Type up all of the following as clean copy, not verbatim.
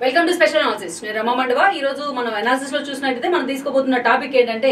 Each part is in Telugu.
Welcome to special analysis. నేను రమా మండవా. ఈ రోజు మనం అనాలిసిస్ లో చూసినట్లయితే మనం తీసుకోబోతున్న టాపిక్ ఏంటంటే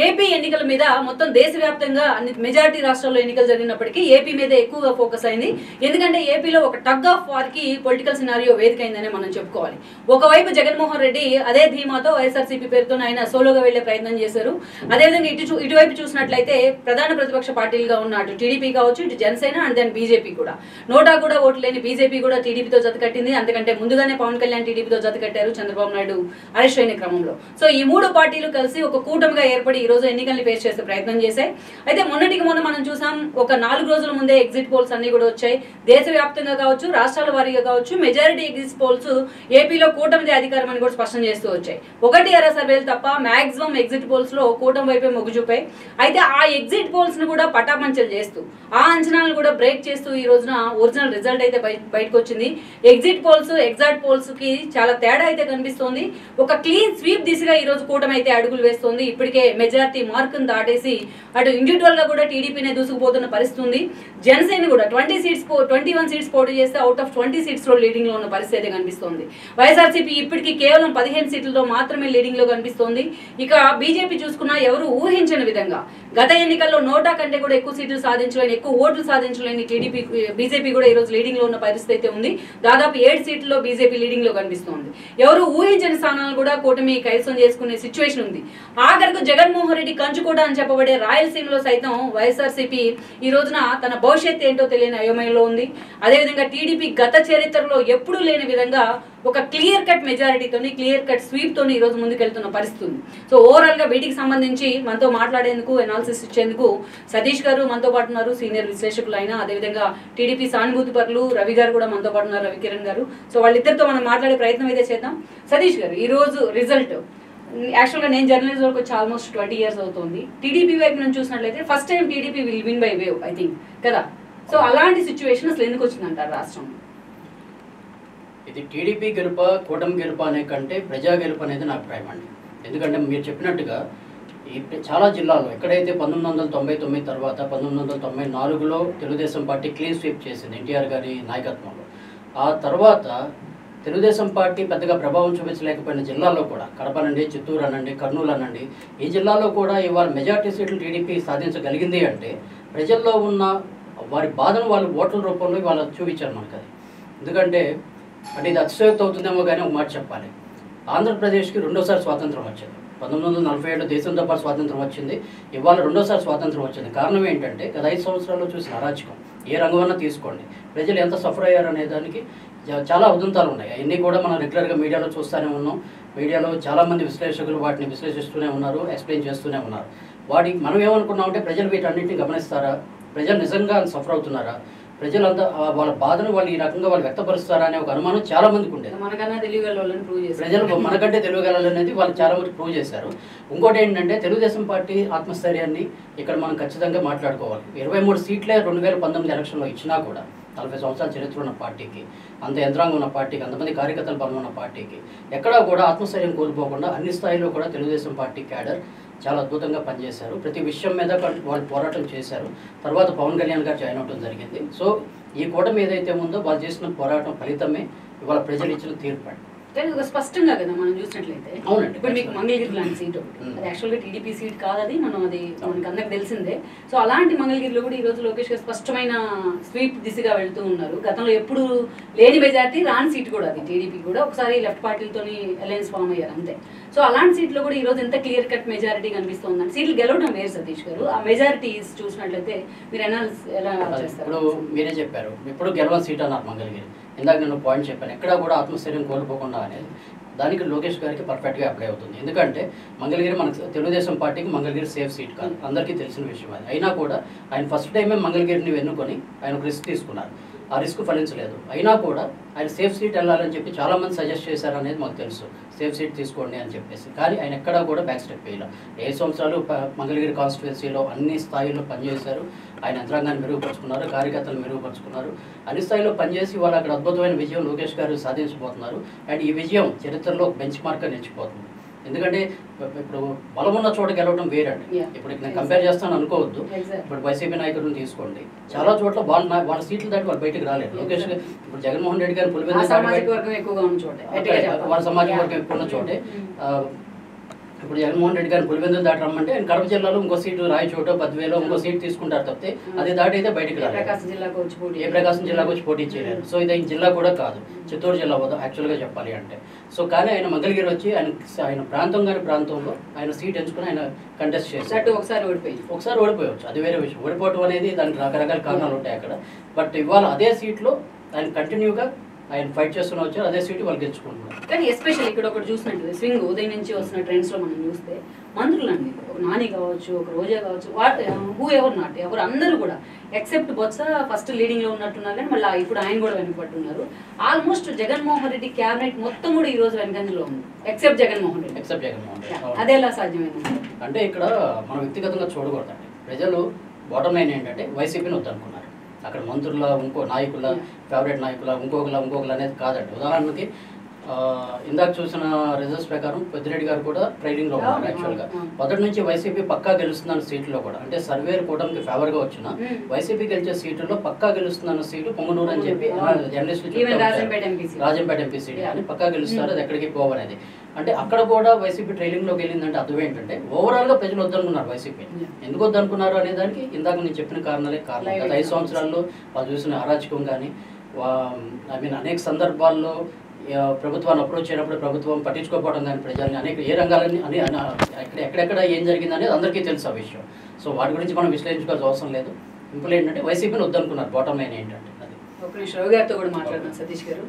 ఏపీ ఎన్నికల మీద మొత్తం దేశవ్యాప్తంగా అన్ని మెజారిటీ రాష్ట్రాల్లో ఎన్నికలు జరిగినప్పటికీ ఏపీ మీద ఎక్కువగా ఫోకస్ అయింది. ఎందుకంటే ఏపీలో ఒక టగ్ ఆఫ్ వార్ కి పొలిటికల్ సినారియో వేదికైందని మనం చెప్పుకోవాలి. ఒకవైపు జగన్మోహన్ రెడ్డి అదే ధీమాతో వైఎస్ఆర్సీపీ పేరుతో ఆయన సోలోగా వెళ్లే ప్రయత్నం చేశారు. అదేవిధంగా ఇటువైపు చూసినట్లయితే ప్రధాన ప్రతిపక్ష పార్టీలుగా ఉన్న అటు టీడీపీ కావచ్చు, ఇటు జనసేన అండ్ దెన్ బీజేపీ కూడా నోటా కూడా ఓట్లు లేని బీజేపీ కూడా టీడీపీతో జత కట్టింది. అంతకంటే ముందుగానే పవన్ కళ్యాణ్ టీడీపీతో జత కట్టారు చంద్రబాబు నాయుడు అరెస్ట్ అయిన క్రమంలో. సో ఈ మూడు పార్టీలు కలిసి ఒక కూటమిగా ఏర్పడి ఈ రోజు ఎన్నికల్ని ఫేస్ చేసే ప్రయత్నం చేశాయి. అయితే మొన్నటికి మొన్న మనం చూసాం, ఒక 4 రోజుల ముందే ఎగ్జిట్ పోల్స్ అన్ని కూడా వచ్చాయి. దేశవ్యాప్తంగా కావచ్చు, రాష్ట్రాల వారీగా కావచ్చు, మెజారిటీ ఎగ్జిట్ పోల్స్ ఏపీలో కూటమిదే అధికారం అని కూడా స్పష్టం చేస్తూ వచ్చాయి. 1-2 సర్వేలు తప్ప మాక్సిమం ఎగ్జిట్ పోల్స్ లో కూటమి వైపే మొగ్గు చూపాయి. అయితే ఆ ఎగ్జిట్ పోల్స్ ను కూడా పటాపంచలు చేస్తూ, ఆ అంచనాలను కూడా బ్రేక్ చేస్తూ ఈ రోజున ఒరిజినల్ రిజల్ట్ అయితే బయటకు వచ్చింది. ఎగ్జిట్ పోల్స్ ఎగ్జాక్ట్ పోల్స్ కి చాలా తేడా అయితే కనిపిస్తోంది. ఒక క్లీన్ స్వీప్ దిశగా ఈ రోజు కూటమి అయితే అడుగులు వేస్తోంది. ఇప్పటికే మెజారిటీ మార్కును దాటేసి అటు ఇండివిజువల్ గా కూడా టీడీపీనే దూసుకుపోతున్న పరిస్థితి ఉంది. జనసేన కూడా 21 సీట్స్ పోటీ చేస్తే అవుట్ ఆఫ్ 20 సీట్స్ లో లీడింగ్ లో ఉన్న పరిస్థితి అయితే కనిపిస్తోంది. వైఎస్ఆర్సీపీ ఇప్పటికీ కేవలం 15 సీట్లతో మాత్రమే లీడింగ్ లో కనిపిస్తోంది. ఇక బీజేపీ చూసుకున్నా ఎవరు ఊహించని విధంగా గత ఎన్నికల్లో నోటా కంటే కూడా ఎక్కువ సీట్లు సాధించలేని, ఎక్కువ ఓట్లు సాధించలేని బీజేపీ కూడా ఈ రోజు లీడింగ్ లో ఉన్న పరిస్థితి అయితే ఉంది. దాదాపు 7 సీట్లలో బీజేపీ లీడింగ్ లో కనిపిస్తోంది. ఎవరు ఊహించని స్థానాలను కూడా కూటమి కైవసం చేసుకునే సిచ్యువేషన్ ఉంది. ఆఖరకు జగన్మోహన్ రెడ్డి కంచుకోట అని చెప్పబడే రాయలసీమలో సైతం వైఎస్ఆర్సీపీ ఈ రోజున తన భవిష్యత్తు ఏంటో తెలియని అయోమయంలో ఉంది. అదేవిధంగా టీడీపీ గత చరిత్రలో ఎప్పుడూ లేని విధంగా ఒక క్లియర్ కట్ మెజారిటీతోని, క్లియర్ కట్ స్వీప్ తోని ఈ రోజు ముందుకెళ్తున్న పరిస్థితి ఉంది. సో ఓవరాల్ గా వీటికి సంబంధించి మనతో మాట్లాడేందుకు, అనాలిసిస్ ఇచ్చేందుకు సతీష్ గారు మనతో పాటు ఉన్నారు, సీనియర్ విశ్లేషకులు అయినా. అదేవిధంగా టీడీపీ సానుభూతి పరులు రవి గారు కూడా మనతో పాటు ఉన్నారు, రవికిరణ్ గారు. సో వాళ్ళిద్దరితో మనం మాట్లాడే ప్రయత్నం అయితే చేద్దాం. సతీష్ గారు, ఈ రోజు రిజల్ట్ యాక్చువల్గా నేను జర్నలిజం వరకు వచ్చి ఆల్మోస్ట్ 20 years అవుతుంది. టీడీపీ వైపు నుంచి చూసినట్లయితే first time TDP will win by wave I think కదా. సో అలాంటి సిచ్యువేషన్ అసలు ఎందుకు వచ్చిందంటారు రాష్ట్రం? ఇది టీడీపీ గెలుప, కూటమి గెలుప అనే కంటే ప్రజా గెలుపు అనేది నా అభిప్రాయం అండి. ఎందుకంటే మీరు చెప్పినట్టుగా ఈ చాలా జిల్లాల్లో ఎక్కడైతే 1999 తర్వాత 1994లో తెలుగుదేశం పార్టీ క్లీన్ స్వీప్ చేసింది ఎన్టీఆర్ గారి నాయకత్వంలో, ఆ తర్వాత తెలుగుదేశం పార్టీ పెద్దగా ప్రభావం చూపించలేకపోయిన జిల్లాల్లో కూడా కడప అనండి, చిత్తూరు అనండి, కర్నూలు అనండి, ఈ జిల్లాలో కూడా ఇవాళ మెజార్టీ సీట్లు టీడీపీ సాధించగలిగింది అంటే ప్రజల్లో ఉన్న వారి బాధను వాళ్ళు ఓట్ల రూపంలో ఇవాళ చూపించారు మనకు. అది ఎందుకంటే అంటే ఇది అతిశయోక్తి అవుతుందేమో కానీ ఒక మాట చెప్పాలి. ఆంధ్రప్రదేశ్కి 2వ స్వాతంత్రం వచ్చింది. 1947 దేశంతో పాటు స్వాతంత్రం వచ్చింది. ఇవాళ 2వ స్వాతంత్రం వచ్చింది. కారణం ఏంటంటే గత 5 సంవత్సరాల్లో చూసిన అరాచకం, ఏ రంగమన్నా తీసుకోండి, ప్రజలు ఎంత సఫర్ అయ్యారు అనే దానికి చాలా ఉదంతాలు ఉన్నాయి. అవన్నీ కూడా మనం రెగ్యులర్గా మీడియాలో చూస్తూనే ఉన్నాం. మీడియాలో చాలామంది విశ్లేషకులు వాటిని విశ్లేషిస్తూనే ఉన్నారు, ఎక్స్ప్లెయిన్ చేస్తూనే ఉన్నారు. మనం ఏమనుకున్నామంటే ప్రజలు వీటన్నింటినీ గమనిస్తారా, ప్రజలు నిజంగా సఫర్ అవుతున్నారా, ప్రజలంతా వాళ్ళ బాధను వాళ్ళు ఈ రకంగా వాళ్ళు వ్యక్తపరుస్తారా అనే ఒక అనుమానం చాలా మందికి ఉండేది. ప్రజలు మనకంటే తెలియగలనేది వాళ్ళు చాలా మంది ప్రూవ్ చేశారు. ఇంకోటి ఏంటంటే తెలుగుదేశం పార్టీ ఆత్మస్థైర్యాన్ని ఇక్కడ మనం ఖచ్చితంగా మాట్లాడుకోవాలి. 23 సీట్లే 2019 ఎలక్షన్లో ఇచ్చినా కూడా 40 సంవత్సరాల చరిత్ర ఉన్న పార్టీకి, అంత యంత్రాంగం ఉన్న పార్టీకి, అంతమంది కార్యకర్తల బలం ఉన్న పార్టీకి ఎక్కడా కూడా ఆత్మస్థైర్యం కోల్పోకుండా అన్ని స్థాయిలో కూడా తెలుగుదేశం పార్టీ క్యాడర్ చాలా అద్భుతంగా పనిచేశారు. ప్రతి విషయం మీద వాళ్ళు పోరాటం చేశారు. తర్వాత పవన్ కళ్యాణ్ గారు జాయిన్ అవడం జరిగింది. సో ఈ కూటమి ఏదైతే ఉందో వాళ్ళు చేసిన పోరాటం ఫలితమే ఇవాళ ప్రజలు ఇచ్చిన తీర్పు. స్పష్టంగా కదా మనం చూసినట్లయితే అవునండి. ఇప్పుడు మీకు మంగళగిరి లాంటి సీట్ అది యాక్చువల్గా టీడీపీ సీట్ కాదు, అది మనకి అందరికి తెలిసిందే. సో అలాంటి మంగళగిరిలో కూడా ఈ రోజు లోకేష్ గారు స్పష్టమైన స్వీప్ దిశగా వెళ్తూ ఉన్నారు. గతంలో ఎప్పుడు లేని మెజార్టీ రాని సీట్ కూడా అది టీడీపీ కూడా ఒకసారి లెఫ్ట్ పార్టీలతో అలయన్స్ ఫామ్ అయ్యారు అంతే. సో అలాంటి సీట్లో కూడా ఈ రోజు ఎంత క్లియర్ కట్ మెజారిటీ కనిపిస్తుందండి. సీట్లు గెలవడం వేరు సతీష్ గారు, ఆ మెజారిటీస్ చూసినట్లయితే మీరు ఎలా చేస్తారు? ఇప్పుడు మీరే చెప్పారు, ఇప్పుడు గెలవని సీట్ అన్నారు మంగళగిరి. ఇందాక నేను పాయింట్ చెప్పాను, ఎక్కడా కూడా ఆత్మస్థైర్యం కోల్పోకుండా అనేది దానికి లోకేష్ గారికి పర్ఫెక్ట్గా అప్లై అవుతుంది. ఎందుకంటే మంగళగిరి మనకు తెలుగుదేశం పార్టీకి మంగళగిరి సేఫ్ సీట్ కాదు, అందరికీ తెలిసిన విషయం అది. అయినా కూడా ఆయన ఫస్ట్ టైమే మంగళగిరిని ఎన్నుకొని ఆయన రిస్క్ తీసుకున్నారు. ఆ రిస్క్ ఫలించలేదు. అయినా కూడా ఆయన సేఫ్ సీట్ వెళ్ళాలని చెప్పి చాలామంది సజెస్ట్ చేశారు అనేది మాకు తెలుసు, సేఫ్ సీట్ తీసుకోండి అని చెప్పేసి. కానీ ఆయన ఎక్కడా కూడా బ్యాక్ స్టెప్ వేయాలి. 7 సంవత్సరాలు మంగళగిరి కాన్స్టిట్యున్సీలో అన్ని స్థాయిలో పనిచేశారు. ఆయన యంత్రాంగాన్ని మెరుగుపరుచుకున్నారు, కార్యకర్తలు మెరుగుపరుచుకున్నారు. అన్ని స్థాయిలో పనిచేసి వాళ్ళు అక్కడ అద్భుతమైన విజయం లోకేష్ గారు సాధించబోతున్నారు. అండ్ ఈ విజయం చరిత్రలో బెంచ్ మార్క్గా నిలిచిపోతుంది. ఎందుకంటే ఇప్పుడు బలం ఉన్న చోట గెలవడం వేరండి. ఇప్పుడు నేను కంపేర్ చేస్తాను అనుకోవద్దు. ఇప్పుడు వైసీపీ నాయకులను తీసుకోండి, చాలా చోట్ల వాళ్ళ సీట్లు దాటి వాళ్ళు బయటకు రాలేదు. లోకేష్ ఇప్పుడు జగన్మోహన్ రెడ్డి గారు పులివెందుల వాళ్ళ సమాజం వర్గం ఎక్కువ ఉన్న చోటే ఇప్పుడు జగన్మోహన్ రెడ్డి గారిని పులివెందులు దాటి రమ్మంటే ఆయన కడప జిల్లాలో ఇంకో సీటు రాయచోటో 10,000 ఇంకో సీట్ తీసుకుంటారు తప్పితే అది దాటి అయితే బయటకు రాలేదు. ప్రకాశం జిల్లాకు వచ్చి పోటీ చేయలేరు. సో ఇది జిల్లా కూడా కాదు, చిత్తూరు జిల్లా పోదాం యాక్చువల్గా చెప్పాలి అంటే. సో కానీ ఆయన మంగళగిరి వచ్చి ఆయన ప్రాంతంలో ఆయన సీట్ ఎంచుకుని ఆయన కంటెస్ట్ చేశారు. ఒకసారి ఓడిపోయవచ్చు, అది వేరే విషయం. ఓడిపోవడం అనేది దానికి రకరకాల కారణాలు ఉంటాయి అక్కడ. బట్ ఇవాళ అదే సీట్లో ఆయన కంటిన్యూగా ఆయన ఫైట్ చేస్తున్న వచ్చారు, అదే సీటు వాళ్ళు గెలుచుకుంటున్నారు. కానీ ఎస్పెషల్ ఇక్కడ ఒకటి చూసినట్టు స్వింగ్ ఉదయం నుంచి వస్తున్న ట్రెండ్స్లో మనం చూస్తే మంత్రులు అండి, ఒక నాని కావచ్చు, ఒక రోజా కావచ్చు, హూ ఎవరు నాట్ ఎవరు అందరూ కూడా ఎక్సెప్ట్ బొత్స ఫస్ట్ లీడింగ్లో ఉన్నట్టున్నారు. కానీ మళ్ళీ ఇప్పుడు ఆయన కూడా వెనుకబట్టున్నారు. ఆల్మోస్ట్ జగన్మోహన్ రెడ్డి క్యాబినెట్ మొత్తం కూడా ఈ రోజు వెనకంజలో ఉంది ఎక్సెప్ట్ జగన్మోహన్ రెడ్డి. అదేలా సాధ్యమైంది అంటే ఇక్కడ మనం వ్యక్తిగతంగా చూడకూడదండి. ప్రజలు బాటమ్ లైన్ ఏంటంటే వైసీపీని వద్దనుకున్నారు. అక్కడ మంత్రుల, ఇంకో నాయకుల, ఫేవరెట్ నాయకుల, ఇంకొకరు అనేది కాదండి. ఉదాహరణకి ఇందాక చూసిన రిజల్ట్స్ ప్రకారం పెద్దిరెడ్డి గారు కూడా ట్రైలింగ్లో ఉన్నారు. యాక్చువల్గా మొదటి నుంచి వైసీపీ పక్కా గెలుస్తుందన్న సీట్లో కూడా, అంటే సర్వేర్ కూటమికి ఫేవర్గా వచ్చిన వైసీపీ గెలిచే సీట్లలో పక్కా గెలుస్తుందన్న సీటు పొంగనూరు అని చెప్పి జర్నలిస్టులు రాజంపేట ఎంపీ సీట్ అని పక్కా గెలుస్తారు, అది ఎక్కడికి పోవనేది. అంటే అక్కడ కూడా వైసీపీ ట్రైలింగ్లోకి వెళ్ళిందంటే అర్థం ఏంటంటే ఓవరాల్గా ప్రజలు వద్దనుకున్నారు వైసీపీ. ఎందుకు వద్దనుకున్నారు అనే దానికి ఇందాక నేను చెప్పిన కారణాలే కారణం. గత 5 సంవత్సరాల్లో వాళ్ళు చూసిన అరాచకం కానీ, అనేక సందర్భాల్లో ప్రభుత్వాన్ని అప్రోచ్ చేయనప్పుడు ప్రభుత్వం పట్టించుకోకపోవడం కానీ, ప్రజల్ని అనేక ఏ రంగాలని ఎక్కడెక్కడ ఏం జరిగింది అనేది అందరికీ తెలుసు ఆ విషయం. సో వాటి గురించి మనం విశ్లేషించుకోవాల్సిన అవసరం లేదు. సింపుల్ ఏంటంటే వైసీపీని వద్దనుకున్నారు. బాటమ్ లైన్ ఏంటంటే అది. ఒక నిమిషం రవి గారితో కూడా మాట్లాడుతున్నాం. సతీష్ గారు,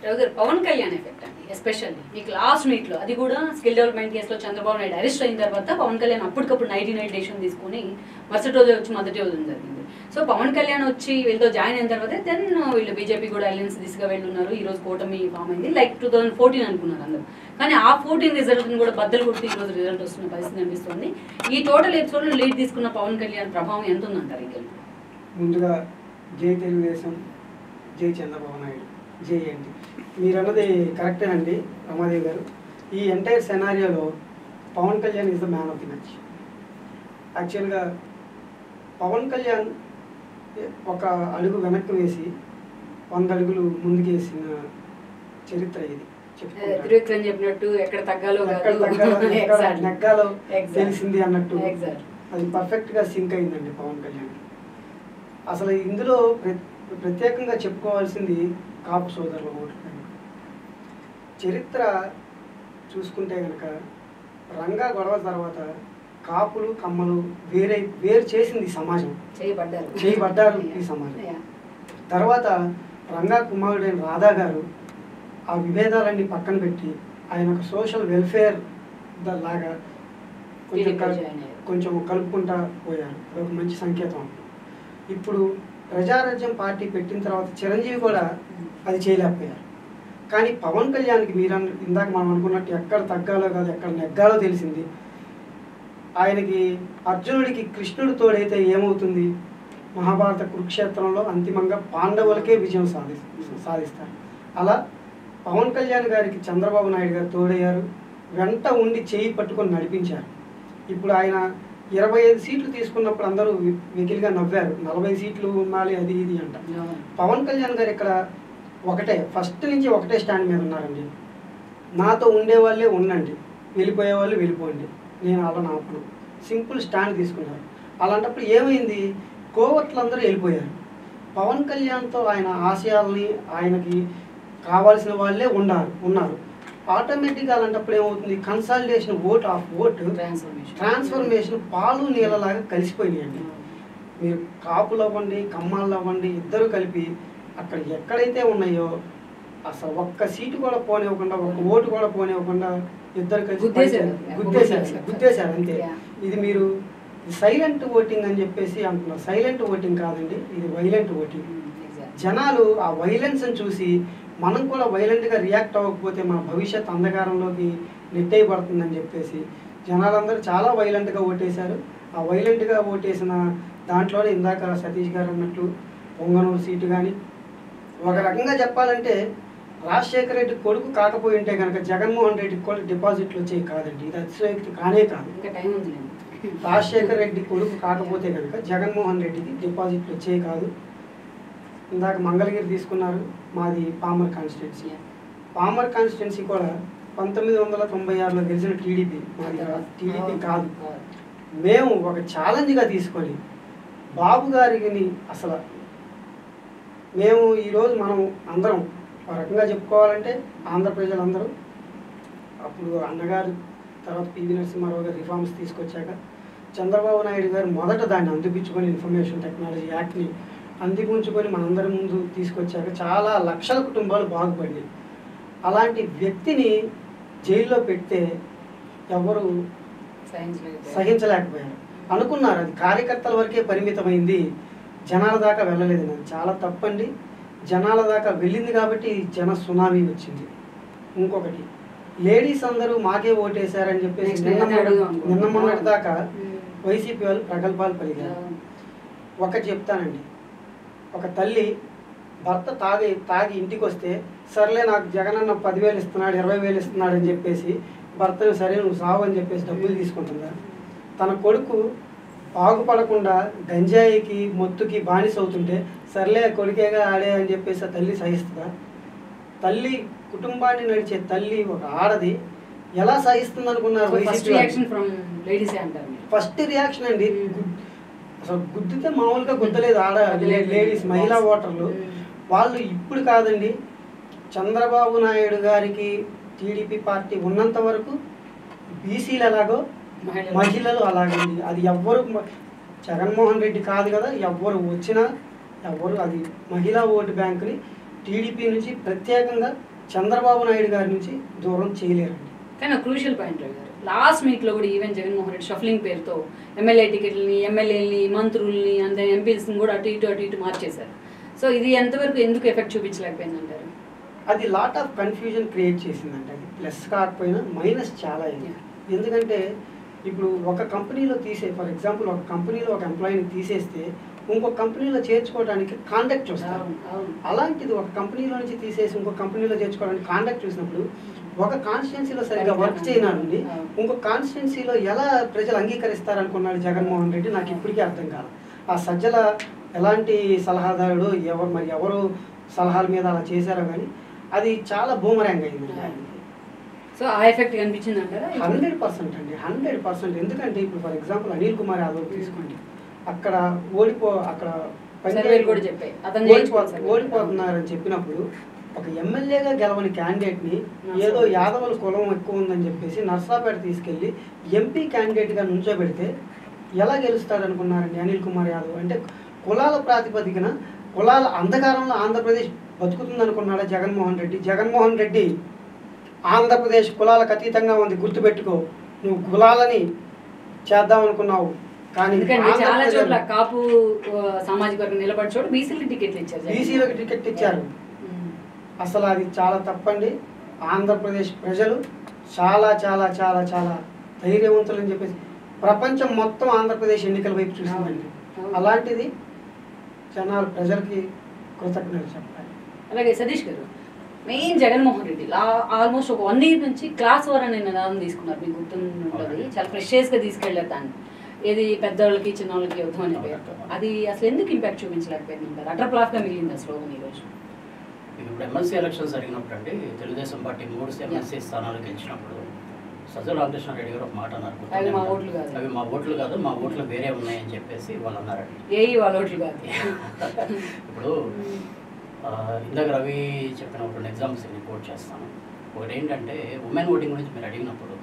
రవి గారు, పవన్ కళ్యాణ్ ఎఫెక్ట్ అండి ఎస్పెషల్లీ మీకు లాస్ట్ మినిట్లో, అది కూడా స్కిల్ డెవలప్మెంట్ కేసులో చంద్రబాబు నాయుడు అరెస్ట్ అయిన తర్వాత పవన్ కళ్యాణ్ అప్పటికప్పుడు 99 డేషన్ తీసుకుని మరుసటి రోజు వచ్చి మొదటి రోజు జరిగింది. సో పవన్ కళ్యాణ్ వచ్చి వీళ్ళతో జాయిన్ అయిన తర్వాత దెన్ వీళ్ళు బీజేపీ కూడా అలయన్స్ దిశగా వెళ్ళున్నారు. ఈ రోజు కూటమి ఫామ్ అయింది. లైక్ 2014 అనుకున్నారు అందరూ, కానీ ఆ 14 రిజల్ట్ని కూడా బద్దలు కొట్టి ఈ రోజు రిజల్ట్ వస్తున్న పరిస్థితి అనిపిస్తుంది. ఈ టోటల్ ఎపిసోడ్లో లీడ్ తీసుకున్న పవన్ కళ్యాణ్ ప్రభావం ఎంత ఉందంటారు? ఇంకా ముందుగా జై తెలుగుదేశం, జై చంద్రబాబు నాయుడు, జై అండి. మీరు అన్నది కరెక్టేనండి రమాదేవి గారు. ఈ ఎంటైర్ సెనారియోలో Pawan Kalyan is the man of the match. యాక్చువల్గా పవన్ కళ్యాణ్ ఒక అడుగు వెనక్కి వేసి 100 అడుగులు ముందుకేసిన చరిత్ర ఇది. చెప్పినట్టు ఎక్కడ తగ్గాలో నెగ్గాలో తెలిసింది అన్నట్టు అది పర్ఫెక్ట్గా సింక్ అయిందండి పవన్ కళ్యాణ్. అసలు ఇందులో ప్రత్యేకంగా చెప్పుకోవాల్సింది కాపు సోదరుల ఓటు. చరిత్ర చూసుకుంటే కనుక రంగా గొడవ తర్వాత కాపులు, కమ్మలు వేరు చేసింది సమాజం, చేయబడ్డారు ఈ సమాజం. తర్వాత రంగా కుమారుడైన రాధా గారు ఆ విభేదాలన్నీ పక్కన పెట్టి ఆయన ఒక సోషల్ వెల్ఫేర్ లాగా కొంచెం కలుపుకుంటా పోయారు. అదొక మంచి సంకేతం. ఇప్పుడు ప్రజారాజ్యం పార్టీ పెట్టిన తర్వాత చిరంజీవి కూడా అది చేయలేకపోయారు. కానీ పవన్ కళ్యాణ్కి మీరు ఇందాక మనం అనుకున్నట్టు ఎక్కడ తగ్గాలో కాదు ఎక్కడ నెగ్గాలో తెలిసింది. ఆయనకి అర్జునుడికి కృష్ణుడు తోడైతే ఏమవుతుంది? మహాభారత కురుక్షేత్రంలో అంతిమంగా పాండవులకే విజయం సాధిస్తారు. అలా పవన్ కళ్యాణ్ గారికి చంద్రబాబు నాయుడు గారు తోడయ్యారు, వెంట ఉండి చేయి పట్టుకొని నడిపించారు. ఇప్పుడు ఆయన 25 సీట్లు తీసుకున్నప్పుడు అందరూ వెకిలిగా నవ్వారు, 40 సీట్లు ఉండాలి అది ఇది అంట. పవన్ కళ్యాణ్ గారు ఇక్కడ ఫస్ట్ నుంచి ఒకటే స్టాండ్ మీద ఉన్నారండి. నాతో ఉండేవాళ్ళే ఉండండి, వెళ్ళిపోయే వాళ్ళు వెళ్ళిపోండి, నేను అలా నాపను, సింపుల్ స్టాండ్ తీసుకున్నారు. అలాంటప్పుడు ఏమైంది? కోవట్లందరూ వెళ్ళిపోయారు. పవన్ కళ్యాణ్తో ఆయన ఆశయాల్ని, ఆయనకి కావాల్సిన వాళ్ళే ఉన్నారు. ఆటోమేటిక్గా అలాంటప్పుడు ఏమవుతుంది? Consolidation, vote of vote transformation పాలు నీళ్ళలాగా కలిసిపోయినాయండి. మీరు కాపులు అవ్వండి, కమ్మాళ్ళు అవ్వండి, ఇద్దరు కలిపి అక్కడ ఎక్కడైతే ఉన్నాయో అసలు ఒక్క సీటు కూడా పోనివ్వకుండా, ఒక్క ఓటు కూడా పోనివ్వకుండా ఇద్దరు కలిసి గుద్దేశారు అంతే. ఇది మీరు సైలెంట్ ఓటింగ్ అని చెప్పేసి అంటున్నారు. సైలెంట్ ఓటింగ్ కాదండి, ఇది వైలెంట్ ఓటింగ్. జనాలు ఆ వైలెన్స్ని చూసి మనం కూడా వైలెంట్గా రియాక్ట్ అవ్వకపోతే మన భవిష్యత్ అంధకారంలోకి నెట్టేయబడుతుందని చెప్పేసి జనాలందరూ చాలా వైలెంట్గా ఓటేశారు. ఆ వైలెంట్గా ఓటేసిన దాంట్లోనే ఇందాక సతీష్ గారు అన్నట్లు పొంగనూరు సీటు కానీ, ఒక రకంగా చెప్పాలంటే రాజశేఖర రెడ్డి కొడుకు కాకపోయి ఉంటే కనుక జగన్మోహన్ రెడ్డికి కూడా డిపాజిట్లు వచ్చేవి కాదండి. ఇది అతిశయోక్తి కానే కాదు. ఇంకా టైం ఉంది. రాజశేఖర రెడ్డి కొడుకు కాకపోతే కనుక జగన్మోహన్ రెడ్డికి డిపాజిట్లు వచ్చేవి కాదు. ఇందాక మంగళగిరి తీసుకున్నారు, మాది పామర్ కాన్స్టిట్యున్సీ. పామర్ కాన్స్టిట్యున్సీ కూడా 1996లో గెలిచిన టీడీపీ, మాది టీడీపీ కాదు. మేము ఒక ఛాలెంజ్గా తీసుకొని బాబు గారిని అసలు మేము ఈరోజు మనం అందరం ఒక రకంగా చెప్పుకోవాలంటే ఆంధ్ర ప్రజలందరూ అప్పుడు అన్నగారు తర్వాత పివి నరసింహారావు గారు రిఫార్మ్స్ తీసుకొచ్చాక చంద్రబాబు నాయుడు గారు మొదట దాన్ని అందిపించుకొని ఇన్ఫర్మేషన్ టెక్నాలజీ యాక్ట్ని అందిపుంచుకొని మనందరి ముందు తీసుకొచ్చాక చాలా లక్షల కుటుంబాలు బాగుపడినాయి. అలాంటి వ్యక్తిని జైల్లో పెడితే ఎవరు సహించలేకపోయారు. అనుకున్నారు అది కార్యకర్తల వరకే పరిమితమైంది, జనాల దాకా వెళ్ళలేదు. అది చాలా తప్పండి. జనాల దాకా వెళ్ళింది కాబట్టి జన సునామీ వచ్చింది. ఇంకొకటి, లేడీస్ అందరూ మాకే ఓటేశారని చెప్పేసి నిన్న మొన్నటి దాకా వైసీపీ వాళ్ళు ప్రగల్భాలు పలిగారు. ఒకటి చెప్తానండి, ఒక తల్లి భర్త తాగి ఇంటికి వస్తే సర్లే నాకు జగనన్న 10,000 ఇస్తున్నాడు 20,000 ఇస్తున్నాడు అని చెప్పేసి భర్తను సరే నువ్వు సావు అని చెప్పేసి డబ్బులు తీసుకుంటుందా? తన కొడుకు బాగుపడకుండా గంజాయికి మొత్తుకి బానిస అవుతుంటే సర్లే కొడుకేగా ఆడే అని చెప్పేసి ఆ తల్లి సహిస్తుందా? తల్లి కుటుంబాన్ని నడిచే తల్లి ఒక ఆడది ఎలా సహిస్తుంది అనుకున్నారు? ఫస్ట్ రియాక్షన్ అండి, అసలు గుద్దితే మామూలుగా గుద్దలేదు ఆడ లేడీస్ మహిళా ఓటర్లు వాళ్ళు. ఇప్పుడు కాదండి, చంద్రబాబు నాయుడు గారికి టీడీపీ పార్టీ ఉన్నంత వరకు బీసీలు ఎలాగో మహిళలు అలాగండి. అది ఎవ్వరు జగన్మోహన్ రెడ్డి కాదు కదా, ఎవ్వరు వచ్చినా ఎవరు అది మహిళా ఓటు బ్యాంకుని టీడీపీ నుంచి ప్రత్యేకంగా చంద్రబాబు నాయుడు గారి నుంచి దూరం చేయలేరండి. కానీ క్రూషియల్ పాయింట్ గారు, లాస్ట్ మీట్లో కూడా ఈవెన్ జగన్మోహన్ రెడ్డి షఫ్లింగ్ పేరుతో ఎమ్మెల్యే టికెట్లని, ఎమ్మెల్యేలని, మంత్రుల్ని, అంతే ఎంపీస్ని కూడా అటు ఇటు మార్చేశారు. సో ఇది ఎంతవరకు ఎందుకు ఎఫెక్ట్ చూపించలేకపోయింది అంటారు? అది లాట్ ఆఫ్ కన్ఫ్యూజన్ క్రియేట్ చేసిందంటే, అది ప్లస్ కాకపోయినా మైనస్ చాలా అయింది. ఎందుకంటే ఇప్పుడు ఒక కంపెనీలో ఫర్ ఎగ్జాంపుల్ ఒక కంపెనీలో ఒక ఎంప్లాయీని తీసేస్తే ఇంకొక కంపెనీలో చేర్చుకోవడానికి కాంటాక్ట్ చూస్తారు. అలాంటిది ఒక కంపెనీలో నుంచి తీసేసి ఇంకొక కంపెనీలో చేర్చుకోవడానికి కాంటాక్ట్ చూసినప్పుడు ఒక కాన్స్టిట్యున్సీలో సరిగ్గా వర్క్ చేయనాలండి ఇంకొక కాన్స్టిట్యున్సీలో ఎలా ప్రజలు అంగీకరిస్తారనుకున్నాడు జగన్మోహన్ రెడ్డి, నాకు ఇప్పటికీ అర్థం కాదు. ఆ సజ్జల ఎలాంటి సలహాదారుడు ఎవరు సలహాల మీద అలా చేశారో కానీ అది చాలా బూమరాంగ్ అయింది. సో ఆ ఎఫెక్ట్ కనిపించింది అంటారా? 100% అండి, 100%. ఎందుకంటే ఇప్పుడు ఫర్ ఎగ్జాంపుల్ అనిల్ కుమార్ యాదవ్ తీసుకోండి, అక్కడ ఓడిపోతున్నారని చెప్పినప్పుడు ఒక ఎమ్మెల్యేగా గెలవని క్యాండిడేట్ని ఏదో యాదవుల కులం ఎక్కువ ఉందని చెప్పేసి నర్సాపేట తీసుకెళ్ళి ఎంపీ క్యాండిడేట్గా నుంచోబెడితే ఎలా గెలుస్తాడనుకున్నారండి అనిల్ కుమార్ యాదవ్? అంటే కులాల ప్రాతిపదికన కులాల అంధకారంలో ఆంధ్రప్రదేశ్ బతుకుతుందనుకున్నాడా జగన్మోహన్ రెడ్డి? జగన్మోహన్ రెడ్డి ఆంధ్రప్రదేశ్ కులాలకు అతీతంగా ఉంది, గుర్తుపెట్టుకో. నువ్వు కులాలని చేద్దాం అనుకున్నావు కానీ చాలా చోట్ల కాపు సామాజిక వర్గం నిలబడి చోటు బీసీలకు టికెట్ ఇచ్చారు. అసలు అది చాలా తప్పండి. ఆంధ్రప్రదేశ్ ప్రజలు చాలా చాలా చాలా చాలా ధైర్యవంతులు అని చెప్పేసి ప్రపంచం మొత్తం ఆంధ్రప్రదేశ్ ఎన్నికల వైపు చూసిందండి. అలాంటిది జనాలు ప్రజలకి కృతజ్ఞతలు చెప్పాలి. అలాగే సతీష్ గారు, మెయిన్ జగన్మోహన్ రెడ్డి ఆల్మోస్ట్ ఒక 1 year నుంచి క్లాస్ వార్ అనే నినాదం తీసుకున్నారు, మీకు గుర్తుంటుంది. చాలా ప్రెషియస్గా తీసుకెళ్ళారు దాన్ని, ఏది పెద్దవాళ్ళకి చిన్నవాళ్ళకి యుద్ధం అనే పేరుతో. అది అసలు ఎందుకు ఇంపాక్ట్ చూపించలేకపోయింది అంటారు? అటర్ ప్లాఫ్గా మిగిలింది అసలు ఈరోజు. ఇప్పుడు ఎమ్మెల్సీ ఎలక్షన్స్ జరిగినప్పుడు అండి, తెలుగుదేశం పార్టీ 3 ఎమ్మెల్సీ స్థానాలు గెలిచినప్పుడు సజ్జల రామకృష్ణారెడ్డి గారు ఒక మాట అన్నారు, అవి మా ఓట్లు కాదు, మా ఓట్లు వేరే ఉన్నాయని చెప్పేసి వాళ్ళు అన్నారండి. వాళ్ళ ఓట్లు కాదు. ఇప్పుడు ఇందాక రవి చెప్పిన ఒక 2 ఎగ్జాంపుల్స్ నేను కోట్ చేస్తాను. ఒకటి ఏంటంటే ఉమెన్ ఓటింగ్ గురించి మీరు అడిగినప్పుడు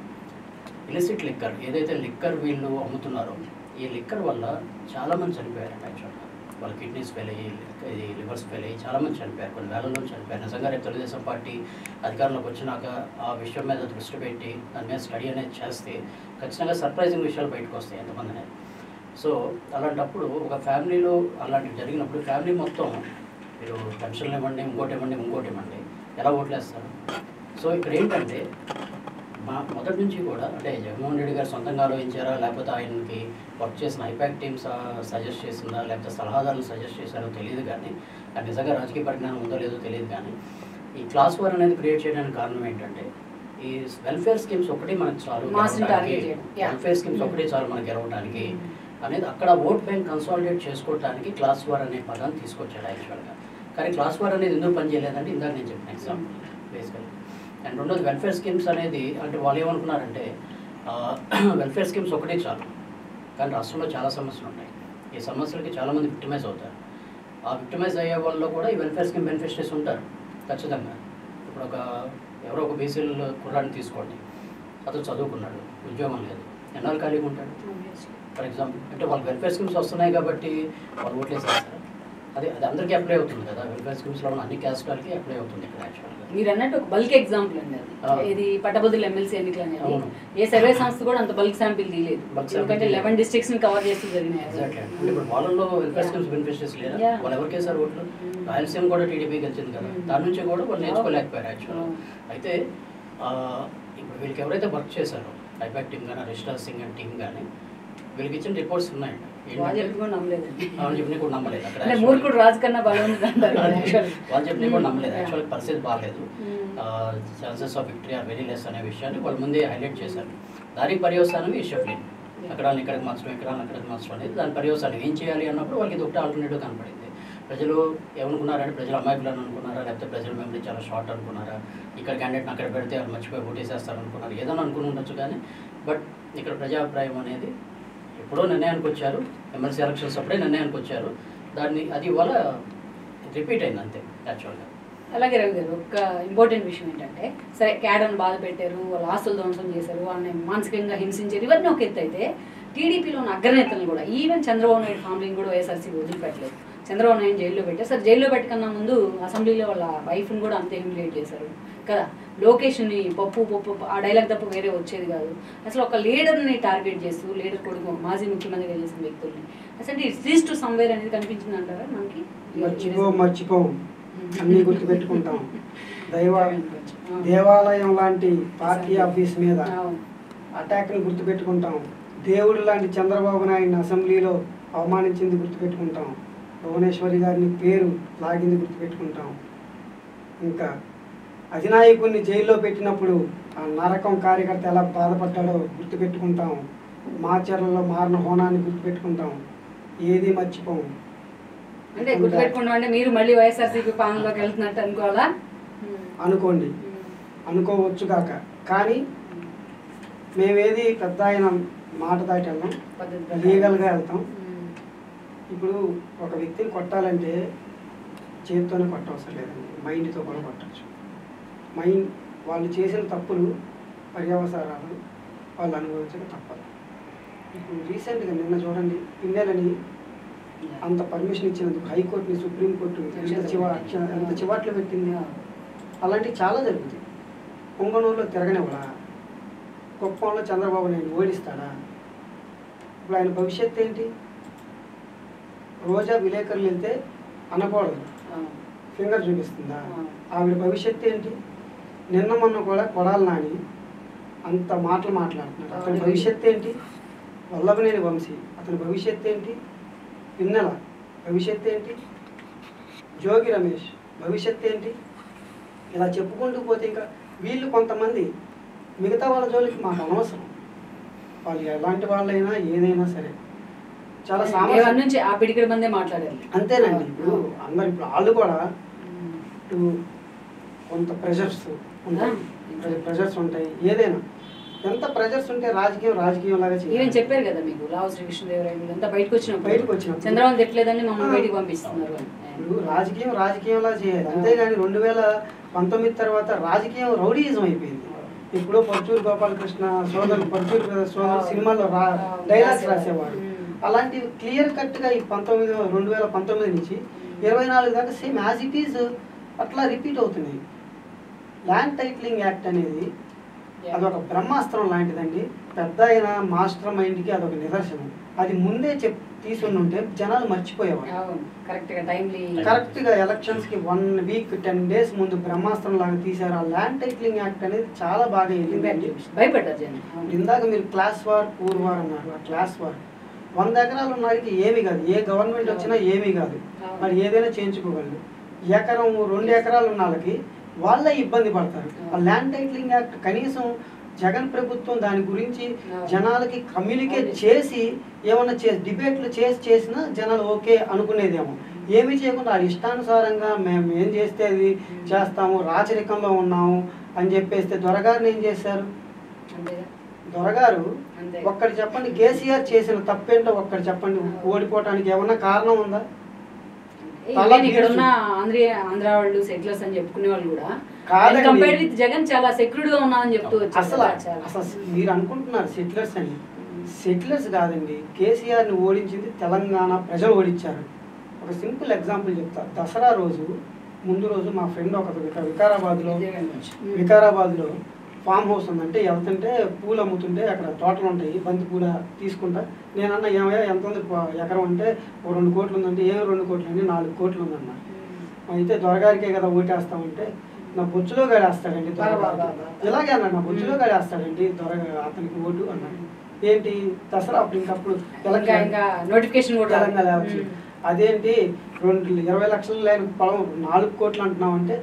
ఇలిసిట్ లిక్కర్ ఏదైతే లిక్కర్ వీళ్ళు అమ్ముతున్నారో ఈ లిక్కర్ వల్ల చాలామంది చనిపోయారండి. యాక్చువల్గా వాళ్ళ కిడ్నీస్ ఫెయిల్ అయ్యి, ఇది లివర్స్ ఫెయిల్ అయ్యి చాలామంది చనిపోయారు, కొన్ని వేలలో చనిపోయారు. నిజంగా రేపు తెలుగుదేశం పార్టీ అధికారంలోకి వచ్చినాక ఆ విషయం మీద దృష్టి పెట్టి దాని మీద స్టడీ అనేది చేస్తే ఖచ్చితంగా సర్ప్రైజింగ్ విషయాలు బయటకు వస్తాయి ఎంతమంది అనేది. సో అలాంటప్పుడు ఒక ఫ్యామిలీలో అలాంటివి జరిగినప్పుడు ఫ్యామిలీ మొత్తం మీరు పెన్షన్లు ఇవ్వండి, ఇంకోటి ఇవ్వండి ఎలా ఓట్లేస్తారు? సో ఇక్కడ ఏంటంటే మా మొదటి నుంచి కూడా అంటే జగన్మోహన్ రెడ్డి గారు సొంతంగా ఆలోచించారా, లేకపోతే ఆయనకి వర్క్ చేసిన ఐపాక్ టీమ్స్ సజెస్ట్ చేసిందా, లేకపోతే సలహాదారులు సజెస్ట్ చేశారో తెలియదు. కానీ అది నిజంగా రాజకీయ పరిజ్ఞానం ఉందో లేదో తెలియదు. కానీ ఈ క్లాస్ వార్ అనేది క్రియేట్ చేయడానికి కారణం ఏంటంటే ఈ వెల్ఫేర్ స్కీమ్స్ ఒకటి మనకు చాలు Mass-ని target చేయడం. Yeah. వెల్ఫేర్ స్కీమ్స్ ఒకటి చాలు మనకి గెలవడానికి అనేది అక్కడ ఓట్ బ్యాంక్ కన్సాలిడేట్ చేసుకోవడానికి క్లాస్ వార్ అనే పదాన్ని తీసుకొచ్చాడు యాక్చువల్గా. కానీ క్లాస్ వార్ అనేది ఎందుకు పనిచేయలేదంటే ఇందాక నేను చెప్పిన ఎగ్జాంపుల్ బేసికల్. అండ్ రెండోది వెల్ఫేర్ స్కీమ్స్ అనేది అంటే వాళ్ళు ఏమనుకున్నారంటే వెల్ఫేర్ స్కీమ్స్ ఒకటే చాలు, కానీ రాష్ట్రంలో చాలా సమస్యలు ఉన్నాయి. ఈ సమస్యలకి చాలామంది విక్టిమైజ్ అవుతారు. ఆ విక్టిమైజ్ అయ్యే వాళ్ళు కూడా ఈ వెల్ఫేర్ స్కీమ్ బెనిఫిషరీస్ ఉంటారు ఖచ్చితంగా. ఇప్పుడు ఎవరో ఒక బీసీల కుర్రాన్ని తీసుకోండి, అతను చదువుకున్నాడు, ఉద్యోగం లేదు, ఎన్నాళ్ళు ఖాళీగా ఉంటాడు ఫర్ ఎగ్జాంపుల్. అంటే వాళ్ళు వెల్ఫేర్ స్కీమ్స్ వస్తున్నాయి కాబట్టి వాళ్ళు ఓట్లేసేస్తారు. అది అందరికీ అప్లై అవుతుంది కదా, వెల్ఫేర్ స్కీమ్స్లో ఉన్న అన్ని క్యాస్ట్ వాళ్ళకి అప్లై అవుతుంది ఇక్కడ యాక్చువల్గా. మీరు అన్నట్టు ఒక బల్క్ ఎగ్జాంపుల్ అండి అది. ఇది పట్టభద్రుల ఎమ్మెల్సీ ఎన్నికలు అనేది అవును. ఏ సర్వే సంస్థ కూడా అంత బల్క్ శాంపిల్ తీయలేదు, Bulk sample ఎందుకంటే 11 డిస్ట్రిక్ట్స్ ని కవర్ చేస్తూ జరిగినాయి. ఎగ్జాక్ట్లీ. అంటే ఇప్పుడు వాళ్ళలో వెల్ఫేర్ స్కీమ్స్ బెనిఫిషరీస్ లేదా, Yeah. వాళ్ళు ఎవరికి వేసారు ఓట్లు? రాయలసీమ కూడా టీడీపీ గెలిచింది కదా, దాని నుంచి కూడా వాళ్ళు నేర్చుకోలేకపోయారు యాక్చువల్గా. అయితే ఇప్పుడు వీళ్ళకి ఎవరైతే వర్క్ చేశారో ఐపాక్ టీమ్ కానీ రిజిస్టర్ సింగ్ అండ్ టీమ్ కానీ వీళ్ళకి ఇచ్చిన రిపోర్ట్స్ ఉన్నాయండి. వాళ్ళు చెప్పి కూడా నమ్మలేదండి. వాళ్ళు చెప్పిన కూడా నమ్మలేదు అక్కడ. అంటే మూర్ఖుడు రాజు కన్నా బాగుంది అంటారు వాళ్ళు చెప్పిన కూడా నమ్మలేదు యాక్చువల్గా. పరిస్థితి బాగాలేదు, chances of victory are very less అనే విషయాన్ని వాళ్ళు ముందే హైలైట్ చేశారు. దానికి పర్యవసానం ఈ షఫ్లింగ్, ఎక్కడ ఇక్కడికి మార్చడం, ఇక్కడికి మార్చడం అనేది దాని పర్యవసానం. ఏం చేయాలి అన్నప్పుడు వాళ్ళకి ఇది ఒకటే ఆల్టర్నేటివ్ కనపడింది. ప్రజలు ఏమనుకున్నారంటే ప్రజలు అమాయకులను అనుకున్నారా, లేకపోతే ప్రజల మెమరీ చాలా షార్ట్ అనుకున్నారా, ఇక్కడ క్యాండిడేట్ని అక్కడ పెడితే వాళ్ళు మర్చిపోయి ఓటేసేస్తారు అనుకున్నారు, ఏదైనా అనుకుని ఉండొచ్చు. కానీ బట్ ఇక్కడ ప్రజాభిప్రాయం అనేది ఎప్పుడో నిర్ణయానికి వచ్చారు, ఎమ్మెల్సీ ఎలక్షన్స్ అప్పుడే నిర్ణయానికి వచ్చారు. అది ఇవాళ రిపీట్ అయింది అంతే యాక్చువల్గా. అలాగే రవి గారు, ఒక ఇంపార్టెంట్ విషయం ఏంటంటే, సరే క్యాడర్ని బాధ పెట్టారు, వాళ్ళ ఆస్తులు ధ్వంసం చేశారు, వాళ్ళని మానసికంగా హింసించారు, ఇవన్నీ ఒక ఎత్తు అయితే టీడీపీలో ఉన్న అగ్రనేతలను కూడా, ఈవెన్ చంద్రబాబు నాయుడు ఫ్యామిలీని కూడా వైఎస్ఆర్సీపీ వదిలిపెట్టలేదు. చంద్రబాబు నాయుడు జైల్లో పెట్టారు. సరే జైల్లో పెట్టకన్నా ముందు అసెంబ్లీలో వాళ్ళ వైఫ్ని కూడా అంతే హ్యూమిలేట్ చేశారు కదా. లోకేష్ని పప్పు ఆ డైలాగ్ తప్ప వేరే వచ్చేది కాదు. అసలు ఒక లీడర్ని టార్గెట్ చేస్తూ, లీడర్ కొడుకు మాజీ ముఖ్యమంత్రిగా చేసిన వ్యక్తుల్ని అసలు ఇట్స్ లీస్ట్ టు సమ్వేర్ అనేది కనిపించింది అంటారా మనకి? మర్చిపోం అన్ని గుర్తుపెట్టుకుంటాం. దేవాలయం లాంటి పార్టీ ఆఫీస్ మీద అటాక్ని గుర్తుపెట్టుకుంటాం. దేవుడు లాంటి చంద్రబాబు నాయుడిని అసెంబ్లీలో అవమానించింది గుర్తుపెట్టుకుంటాం. భువనేశ్వరి గారిని పేరు లాగింది గుర్తుపెట్టుకుంటాం. ఇంకా అధినాయకుడిని జైల్లో పెట్టినప్పుడు ఆ నరకం కార్యకర్త ఎలా బాధపడ్డాడో గుర్తుపెట్టుకుంటాం. మాచర్లలో మారిన హోనాన్ని గుర్తుపెట్టుకుంటాం. ఏది మర్చిపోము. అంటే గుర్తుపెట్టుకుంటాం అంటే మీరు మళ్ళీ వైఎస్ఆర్సీపీ పాలనలోకి వెళ్తున్నట్టు అనుకోవాలా? అనుకోండి, అనుకోవచ్చుగాక. కానీ మేమేది పెద్ద ఆయన మాట దాటి వెళ్తాం, లీగల్గా వెళ్తాం. ఇప్పుడు ఒక వ్యక్తిని కొట్టాలంటే చేతితోనే కొట్టవసరం లేదండి, మైండ్తో కూడా కొట్టచ్చు. మైండ్ వాళ్ళు చేసిన తప్పులు పర్యవసానాలు వాళ్ళు అనుభవించక తప్పదు. ఇప్పుడు రీసెంట్గా నిన్న చూడండి, పిన్నెలని అంత పర్మిషన్ ఇచ్చినందుకు హైకోర్టుని సుప్రీంకోర్టు ఎంత చివాట్లు పెట్టింది. అలాంటివి చాలా జరుగుతాయి. పొంగనూరులో తిరగనివ్వడా, కుప్పంలో చంద్రబాబు నాయుడు ఓడిస్తాడా? ఇప్పుడు ఆయన భవిష్యత్తు ఏంటి? రోజా విలేకరులు వెళ్తే అనకూడదు, ఫింగర్ చూపిస్తుందా? ఆవిడ భవిష్యత్తు ఏంటి? నిన్న మొన్న కూడా కొడాలి నాని అంత మాటలు మాట్లాడుతున్నారు. అతని భవిష్యత్తు ఏంటి? వల్లభనేని వంశీ అతని భవిష్యత్తు ఏంటి? పిన్నెల భవిష్యత్తు ఏంటి? జోగి రమేష్ భవిష్యత్తు ఏంటి? ఇలా చెప్పుకుంటూ పోతే ఇంకా వీళ్ళు కొంతమంది, మిగతా వాళ్ళ జోలికి మాకు అనవసరం. వాళ్ళు ఎలాంటి వాళ్ళైనా ఏదైనా సరే చాలా సామాన్యం నుంచి ఆ పిడికిడి మందే మాట్లాడారు అంతేనండి. ఇప్పుడు అందరు ఇప్పుడు వాళ్ళు కూడా కొంత ప్రెషర్స్ ఉంటాయి, ప్రెషర్స్ ఉంటాయి. ఏదైనా ఎంత ప్రెషర్స్ ఉంటే రాజకీయం లాగా ఈవెన్ చెప్పారు కదా మీకు లావు శ్రీకృష్ణదేవరాయలు అంతా బయటకు వచ్చిన చంద్రబాబు తిట్టలేదని మమ్మల్ని బయటకు పంపిస్తున్నారు. ఇప్పుడు రాజకీయంలా చేయాలి, అంతేగాని 2019 తర్వాత రాజకీయం రౌడీయిజం అయిపోయింది. ఇప్పుడు పర్చూరు గోపాలకృష్ణ పర్చూరు సినిమాలో డైలాగ్స్ రాసేవాడు. అలాంటివి క్లియర్ కట్గా ఈ 2019 నుంచి 24 దాకా సేమ్ యాజ్ ఇట్ ఈజ్ అట్లా రిపీట్ అవుతున్నాయి. ల్యాండ్ టైటిలింగ్ యాక్ట్ అనేది అదొక బ్రహ్మాస్త్రం లాంటిదండి. పెద్ద అయిన మాస్టర్ మైండ్కి అదొక నిదర్శనం. అది ముందే తీసుకుని ఉంటే జనాలు మర్చిపోయేవారు. కరెక్ట్గా ఎలక్షన్స్కి 1 వీక్ 10 days ముందు బ్రహ్మాస్త్రం లాగా తీశారు. ఆ ల్యాండ్ టైటిలింగ్ యాక్ట్ అనేది చాలా బాగా వెళ్ళిందండి. భయపడ్డారు. ఇందాక మీరు క్లాస్ వార్ పూర్ వార్ అన్నారు. ఆ క్లాస్ వార్ 100 ఎకరాలు ఉన్నవాడికి ఏమీ కాదు, ఏ గవర్నమెంట్ వచ్చినా ఏమీ కాదు, మరి ఏదైనా చేయించుకోగలరు. 1 ఎకరం 2 ఎకరాలు ఉన్న వాళ్ళకి వాళ్ళే ఇబ్బంది పడతారు. ఆ ల్యాండ్ టైటిలింగ్ యాక్ట్ కనీసం జగన్ ప్రభుత్వం దాని గురించి జనాలకి కమ్యూనికేట్ చేసి ఏమన్నా డిబేట్లు చేసినా జనాలు ఓకే అనుకునేదేమో. ఏమీ చేయకుండా ఆ ఇష్టానుసారంగా మేము ఏం చేస్తే అది చేస్తాము, రాచరికంలో ఉన్నాము అని చెప్పేస్తే దొరగారిని ఏం చేశారు? దొరగారు ఒక్కటి చెప్పండి, కేసీఆర్ చేసిన తప్పేంటో ఒక్కటి చెప్పండి. ఓడిపోవటానికి ఏమన్నా కారణం ఉందా? ఇక్కడ ఉన్న ఆంధ్ర వాళ్ళు సెటిలర్స్ అని చెప్పుకునే వాళ్ళు కూడా జగన్ చాలా సెక్యూర్డ్ గా ఉన్నా అని చెప్తూ అసలు మీరు అనుకుంటున్నారు సెటిలర్స్ అని. సెటిలర్స్ కాదండి, కేసీఆర్ ని ఓడించింది తెలంగాణ ప్రజలు ఓడించారు. ఒక సింపుల్ ఎగ్జాంపుల్ చెప్తా. దసరా రోజు ముందు రోజు మా ఫ్రెండ్ ఒక వికారాబాద్లో ఫామ్ హౌస్ ఉందంటే వెళ్తుంటే పూలు అమ్ముతుంటే అక్కడ తోటలు ఉంటాయి, బంతి పూల తీసుకుంటా. నేనన్నా ఏమయ్యా ఎంత ఉంది ఎకరం అంటే 2 కోట్లు ఉందంటే, ఏం 2 కోట్లు అండి, 4 కోట్లు ఉందన్న. అయితే దొరగారికే కదా ఓటేస్తామంటే నా బొచ్చులో గడేస్తాడండి దొరగారు. ఇలాగే అన్నాడు, నా బొచ్చులో గడేస్తాడండి అతనికి ఓటు అన్నాడు. ఏంటి దసరా అప్పుడు ఇంకప్పుడు నోటిఫికేషన్ తెలంగాణ అదేంటి 20 లక్షలు లేని పొలం 4 కోట్లు అంటున్నావు అంటే,